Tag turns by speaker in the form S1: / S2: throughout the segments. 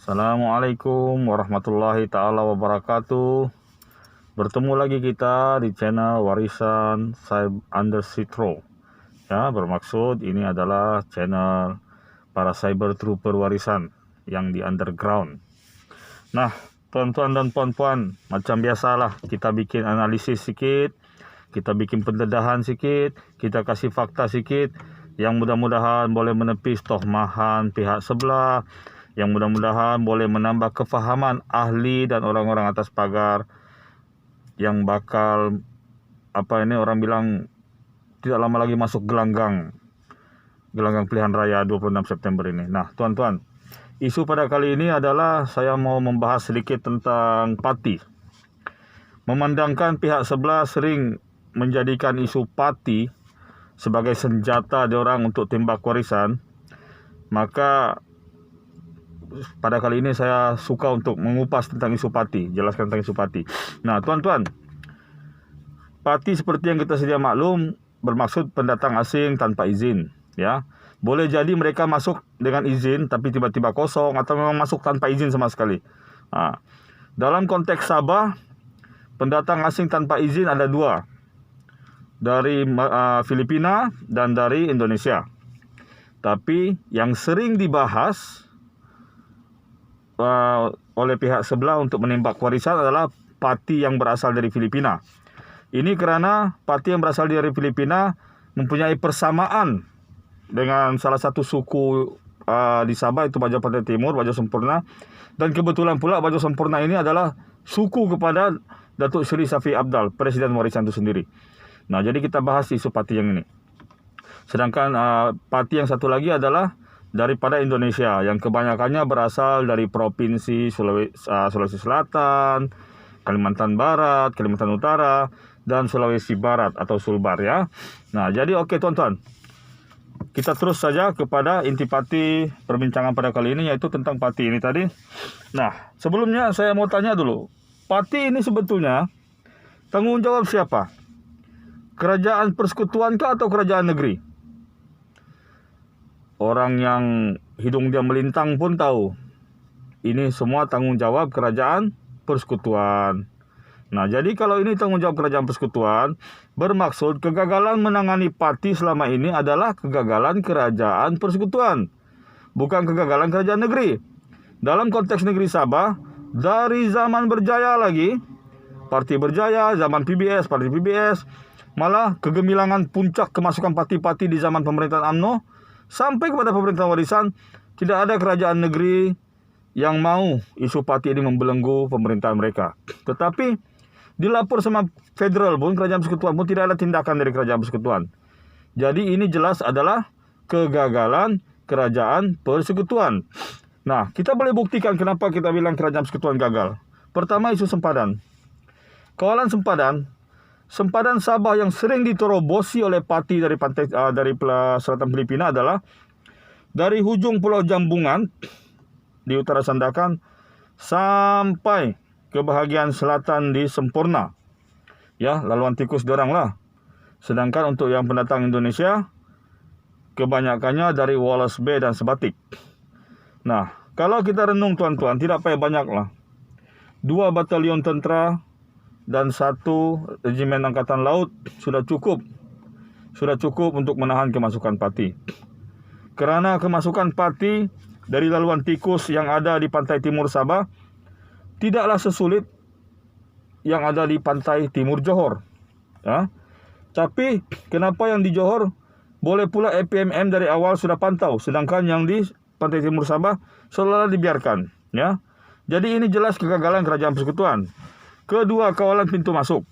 S1: Assalamualaikum warahmatullahi ta'ala wabarakatuh. Bertemu lagi kita di channel Warisan Undersea. Ya, bermaksud ini adalah channel para cyber trooper warisan yang di underground. Nah, tuan-tuan dan puan-puan, macam biasalah kita bikin analisis sedikit, kita bikin pendedahan sedikit, kita kasih fakta sedikit yang mudah-mudahan boleh menepis tohmahan pihak sebelah, yang mudah-mudahan boleh menambah kefahaman ahli dan orang-orang atas pagar yang bakal orang bilang tidak lama lagi masuk gelanggang pilihan raya 26 September ini. Nah, tuan-tuan, isu pada kali ini adalah saya mau membahas sedikit tentang Pati. Memandangkan pihak sebelah sering menjadikan isu Pati sebagai senjata diorang untuk tembak warisan, maka pada kali ini saya suka untuk mengupas tentang isu Pati, jelaskan tentang isu Pati. Nah, tuan-tuan, Pati seperti yang kita sedia maklum bermaksud pendatang asing tanpa izin, ya. Boleh jadi mereka masuk dengan izin tapi tiba-tiba kosong, atau memang masuk tanpa izin sama sekali. Nah, dalam konteks Sabah, pendatang asing tanpa izin ada dua, dari Filipina dan dari Indonesia. Tapi yang sering dibahas oleh pihak sebelah untuk menembak warisan adalah Pati yang berasal dari Filipina. Ini karena Pati yang berasal dari Filipina mempunyai persamaan dengan salah satu suku di Sabah, itu Bajo Pantai Timur, Bajo Sempurna. Dan kebetulan pula Bajo Sempurna ini adalah suku kepada Datuk Seri Shafie Apdal, Presiden warisan itu sendiri. Nah, jadi kita bahas isu Pati yang ini. Sedangkan Pati yang satu lagi adalah daripada Indonesia, yang kebanyakannya berasal dari Provinsi Sulawesi Selatan, Kalimantan Barat, Kalimantan Utara, dan Sulawesi Barat atau Sulbar, ya. Nah, jadi oke tuan-tuan, kita terus saja kepada inti Pati perbincangan pada kali ini, yaitu tentang Pati ini tadi. Nah, sebelumnya saya mau tanya dulu, Pati ini sebetulnya tanggung jawab siapa? Kerajaan persekutuan kah atau kerajaan negeri? Orang yang hidung dia melintang pun tahu ini semua tanggung jawab kerajaan persekutuan. Nah, jadi kalau ini tanggung jawab kerajaan persekutuan, bermaksud kegagalan menangani Pati selama ini adalah kegagalan kerajaan persekutuan, bukan kegagalan kerajaan negeri. Dalam konteks negeri Sabah, dari zaman berjaya lagi, Parti Berjaya, zaman PBS, Parti PBS, malah kegemilangan puncak kemasukan Pati-Pati di zaman pemerintahan UMNO, sampai kepada pemerintahan warisan, tidak ada kerajaan negeri yang mau isu Pati ini membelenggu pemerintahan mereka. Tetapi dilapor sama federal pun, kerajaan persekutuan pun tidak ada tindakan dari kerajaan persekutuan. Jadi ini jelas adalah kegagalan kerajaan persekutuan. Nah, kita boleh buktikan kenapa kita bilang kerajaan persekutuan gagal. Pertama, isu sempadan. Kawalan sempadan Sabah yang sering diterobosi oleh Pati dari pantai dari selatan Filipina adalah dari hujung Pulau Jambungan di utara Sandakan sampai ke bahagian selatan di Sempurna. Ya, laluan tikus diorang lah. Sedangkan untuk yang pendatang Indonesia, kebanyakannya dari Wallace Bay dan Sebatik. Nah, kalau kita renung tuan-tuan, tidak payah banyak lah. 2 batalion tentera dan 1 regimen angkatan laut sudah cukup untuk menahan kemasukan Pati. Kerana kemasukan Pati dari laluan tikus yang ada di pantai timur Sabah tidaklah sesulit yang ada di pantai timur Johor, ya. Tapi kenapa yang di Johor boleh pula APMM dari awal sudah pantau, sedangkan yang di pantai timur Sabah seolah-olah dibiarkan, ya. Jadi ini jelas kegagalan kerajaan persekutuan. Kedua, kawalan pintu masuk.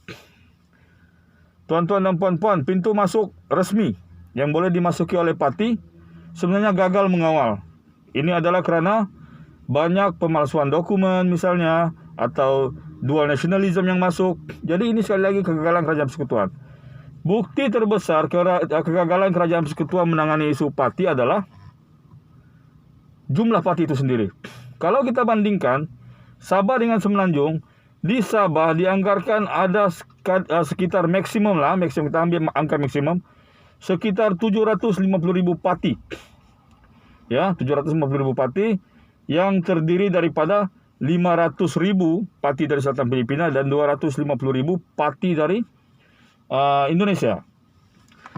S1: Tuan-tuan dan puan-puan, pintu masuk resmi yang boleh dimasuki oleh Pati sebenarnya gagal mengawal. Ini adalah kerana banyak pemalsuan dokumen misalnya, atau dual nationalism yang masuk. Jadi ini sekali lagi kegagalan kerajaan persekutuan. Bukti terbesar kegagalan kerajaan persekutuan menangani isu Pati adalah jumlah Pati itu sendiri. Kalau kita bandingkan Sabah dengan Semenanjung, di Sabah dianggarkan ada sekitar maksimum kita ambil angka maksimum, sekitar 750,000 Pati. Ya, 750,000 Pati. yang terdiri daripada 500.000 parti dari selatan Filipina dan 250.000 parti dari Indonesia.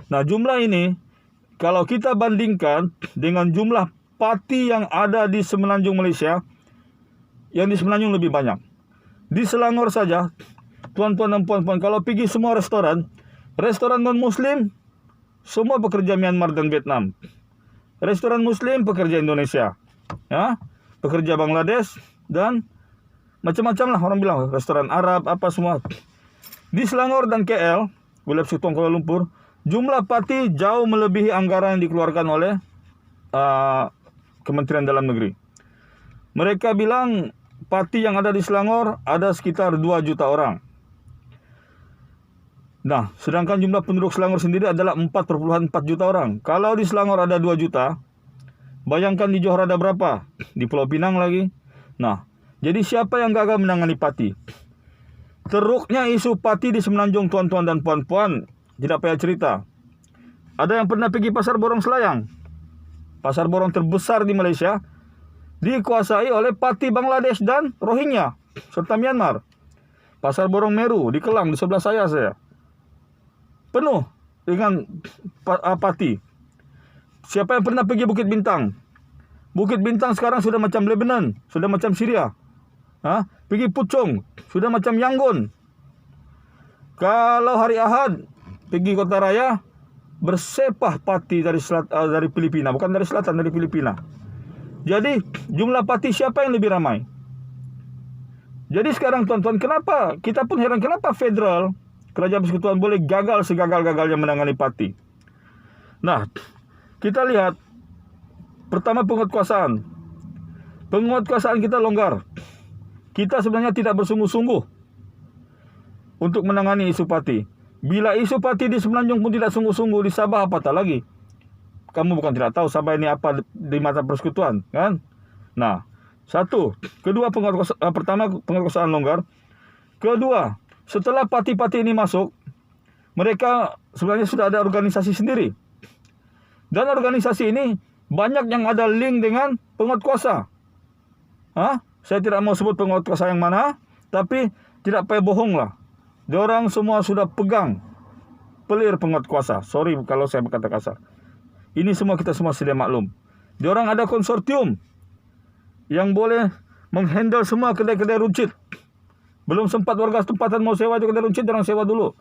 S1: Nah, jumlah ini kalau kita bandingkan dengan jumlah parti yang ada di Semenanjung Malaysia, yang di Semenanjung lebih banyak. Di Selangor saja, tuan-tuan dan puan-puan, kalau pergi semua restoran non-Muslim, semua pekerja Myanmar dan Vietnam. Restoran Muslim, pekerja Indonesia. Ya, pekerja Bangladesh, dan macam-macam lah orang bilang. Restoran Arab, apa semua. Di Selangor dan KL, wilayah Persekutuan Kuala Lumpur, jumlah parti jauh melebihi anggaran yang dikeluarkan oleh Kementerian Dalam Negeri. Mereka bilang parti yang ada di Selangor ada sekitar 2 juta orang. Nah, sedangkan jumlah penduduk Selangor sendiri adalah 4,4 juta orang. Kalau di Selangor ada 2 juta, bayangkan di Johor ada berapa? Di Pulau Pinang lagi. Nah, jadi siapa yang gagal menangani parti? Teruknya isu parti di Semenanjung, tuan-tuan dan puan-puan, tidak payah cerita. Ada yang pernah pergi pasar borong Selayang? Pasar borong terbesar di Malaysia dikuasai oleh parti Bangladesh dan Rohingya serta Myanmar. Pasar borong Meru di Kelang, di sebelah saya. Penuh dengan parti. Siapa yang pernah pergi Bukit Bintang? Bukit Bintang sekarang sudah macam Lebanon, sudah macam Syria. Pergi Puchong, sudah macam Yangon. Kalau hari Ahad pergi Kota Raya, bersepah parti dari Filipina, bukan dari selatan, dari Filipina. Jadi jumlah parti siapa yang lebih ramai? Jadi sekarang tuan-tuan, kenapa kita pun heran kenapa federal Kerajaan Persekutuan boleh gagal segagal-gagalnya menangani parti. Nah, kita lihat pertama penguatkuasaan. Penguatkuasaan kita longgar. Kita sebenarnya tidak bersungguh-sungguh untuk menangani isu parti. Bila isu parti di Semenanjung pun tidak sungguh-sungguh, di Sabah apatah lagi. Kamu bukan tidak tahu Sabah ini apa di mata persekutuan, kan? Nah, satu. Kedua, pertama penguatkuasaan longgar. Kedua, setelah parti-parti ini masuk, mereka sebenarnya sudah ada organisasi sendiri. Dan organisasi ini banyak yang ada link dengan penguatkuasa. Saya tidak mau sebut penguatkuasa yang mana, tapi tidak payah bohong lah. Diorang semua sudah pegang pelir penguatkuasa. Sorry kalau saya berkata kasar. Ini semua kita semua sedia maklum. Diorang ada konsortium yang boleh menghandle semua kedai-kedai runcit. Belum sempat warga tempatan mau sewa itu kedai runcit, orang sewa dulu.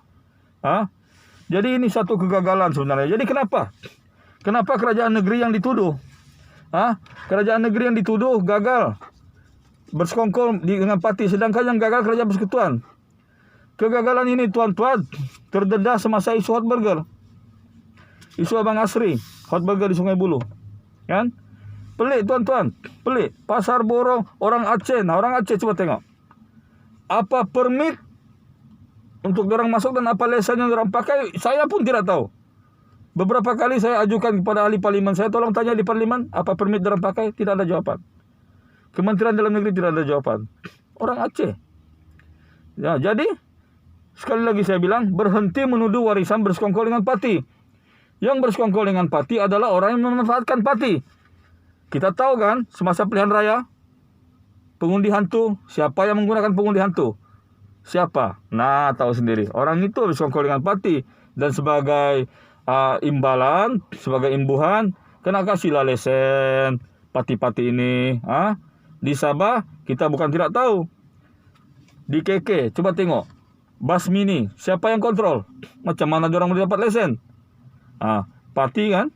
S1: Jadi ini satu kegagalan sebenarnya. Jadi kenapa? Kenapa kerajaan negeri yang dituduh? Kerajaan negeri yang dituduh gagal bersekongkol dengan parti, sedangkan yang gagal kerajaan persekutuan. Kegagalan ini tuan-tuan terdedah semasa isu hot burger. Isu Abang Asri, hot burger di Sungai Buloh. Kan? Pelik tuan-tuan, pelik. Pasar borong orang Aceh. Nah, orang Aceh coba tengok. Apa permit untuk orang masuk dan apa lesen yang orang pakai, saya pun tidak tahu. Beberapa kali saya ajukan kepada ahli parlimen, saya tolong tanya di parlimen, apa permit orang pakai, tidak ada jawaban. Kementerian Dalam Negeri tidak ada jawaban. Orang Aceh. Ya, jadi sekali lagi saya bilang, berhenti menuduh warisan bersekongkol dengan parti. Yang bersekongkol dengan parti adalah orang yang memanfaatkan parti. Kita tahu kan, semasa pilihan raya, pengundi hantu, siapa yang menggunakan pengundi hantu? Siapa? Nah, tahu sendiri. Orang itu bersekongkol dengan parti. Dan sebagai imbalan, sebagai imbuhan, kena kasihlah lesen parti-parti ini. Di Sabah, kita bukan tidak tahu. Di KK, coba tengok. Bas mini, siapa yang kontrol? Macam mana diorang boleh dapat lesen? Parti kan?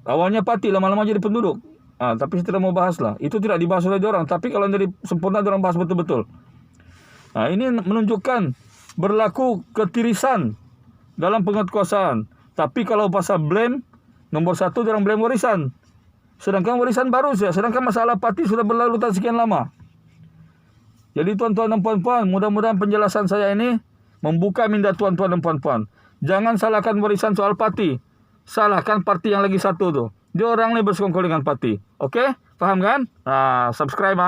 S1: Awalnya parti, lama-lama jadi penduduk. Tapi saya tidak mau bahas lah. Itu tidak dibahas oleh diorang. Tapi kalau dari sempurna diorang bahas betul-betul. Ini menunjukkan berlaku ketirisan dalam penguatkuasaan. Tapi kalau pasal blame, nomor satu diorang blame warisan. Sedangkan warisan baru saja. Sedangkan masalah parti sudah berlalu sekian lama. Jadi tuan-tuan dan puan-puan, mudah-mudahan penjelasan saya ini membuka minda tuan-tuan dan puan-puan. Jangan salahkan warisan soal parti. Salahkan parti yang lagi satu tuh. Dia orang ni bersekongkol dengan parti. Okey? Faham kan? Subscribe